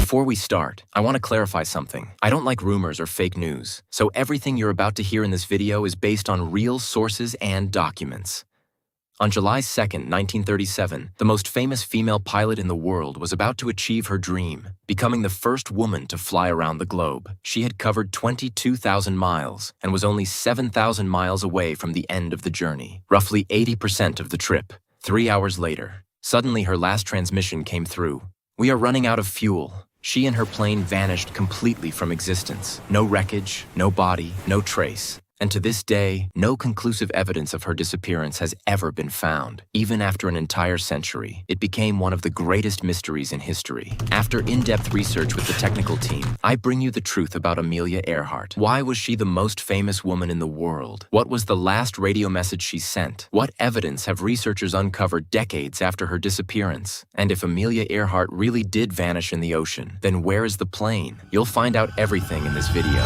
Before we start, I want to clarify something. I don't like rumors or fake news, so everything you're about to hear in this video is based on real sources and documents. On July 2nd, 1937, the most famous female pilot in the world was about to achieve her dream, becoming the first woman to fly around the globe. She had covered 22,000 miles and was only 7,000 miles away from the end of the journey, roughly 80% of the trip. 3 hours later, suddenly her last transmission came through. "We are running out of fuel." She and her plane vanished completely from existence. No wreckage, no body, no trace. And to this day, no conclusive evidence of her disappearance has ever been found. Even after an entire century, it became one of the greatest mysteries in history. After in-depth research with the technical team, I bring you the truth about Amelia Earhart. Why was she the most famous woman in the world? What was the last radio message she sent? What evidence have researchers uncovered decades after her disappearance? And if Amelia Earhart really did vanish in the ocean, then where is the plane? You'll find out everything in this video.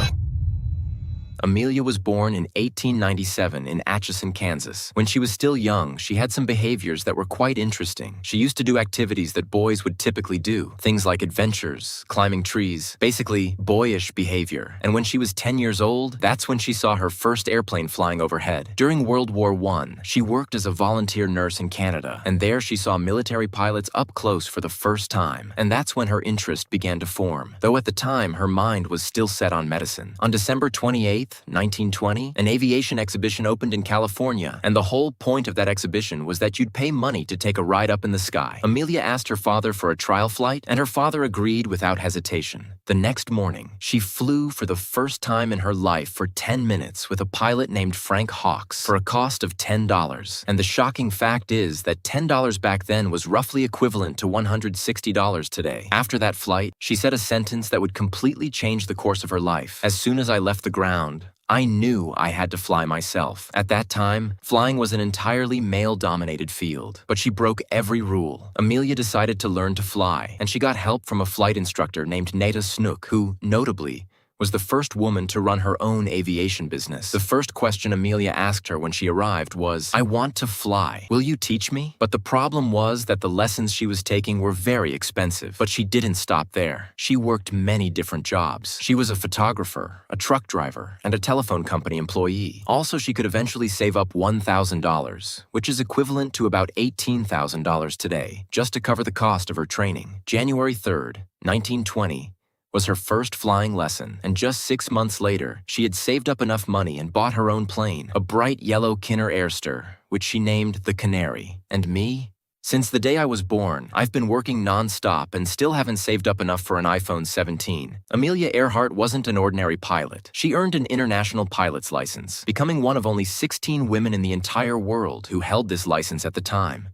Amelia was born in 1897 in Atchison, Kansas. When she was still young, she had some behaviors that were quite interesting. She used to do activities that boys would typically do, things like adventures, climbing trees, basically boyish behavior. And when she was 10 years old, that's when she saw her first airplane flying overhead. During World War I, she worked as a volunteer nurse in Canada, and there she saw military pilots up close for the first time. And that's when her interest began to form, though at the time her mind was still set on medicine. On December 28th, 1920, an aviation exhibition opened in California, and the whole point of that exhibition was that you'd pay money to take a ride up in the sky. Amelia asked her father for a trial flight, and her father agreed without hesitation. The next morning, she flew for the first time in her life for 10 minutes with a pilot named Frank Hawks for a cost of $10. And the shocking fact is that $10 back then was roughly equivalent to $160 today. After that flight, she said a sentence that would completely change the course of her life. "As soon as I left the ground, I knew I had to fly myself." At that time, flying was an entirely male-dominated field, but she broke every rule. Amelia decided to learn to fly, and she got help from a flight instructor named Nada Snook, who, notably, was the first woman to run her own aviation business. The first question Amelia asked her when she arrived was, "I want to fly. Will you teach me?" But the problem was that the lessons she was taking were very expensive. But she didn't stop there. She worked many different jobs. She was a photographer, a truck driver, and a telephone company employee. Also, she could eventually save up $1,000, which is equivalent to about $18,000 today, just to cover the cost of her training. January 3rd, 1920, was her first flying lesson, and just 6 months later, she had saved up enough money and bought her own plane, a bright yellow Kinner Airster, which she named the Canary. And me? Since the day I was born, I've been working non-stop and still haven't saved up enough for an iPhone 17. Amelia Earhart wasn't an ordinary pilot. She earned an international pilot's license, becoming one of only 16 women in the entire world who held this license at the time.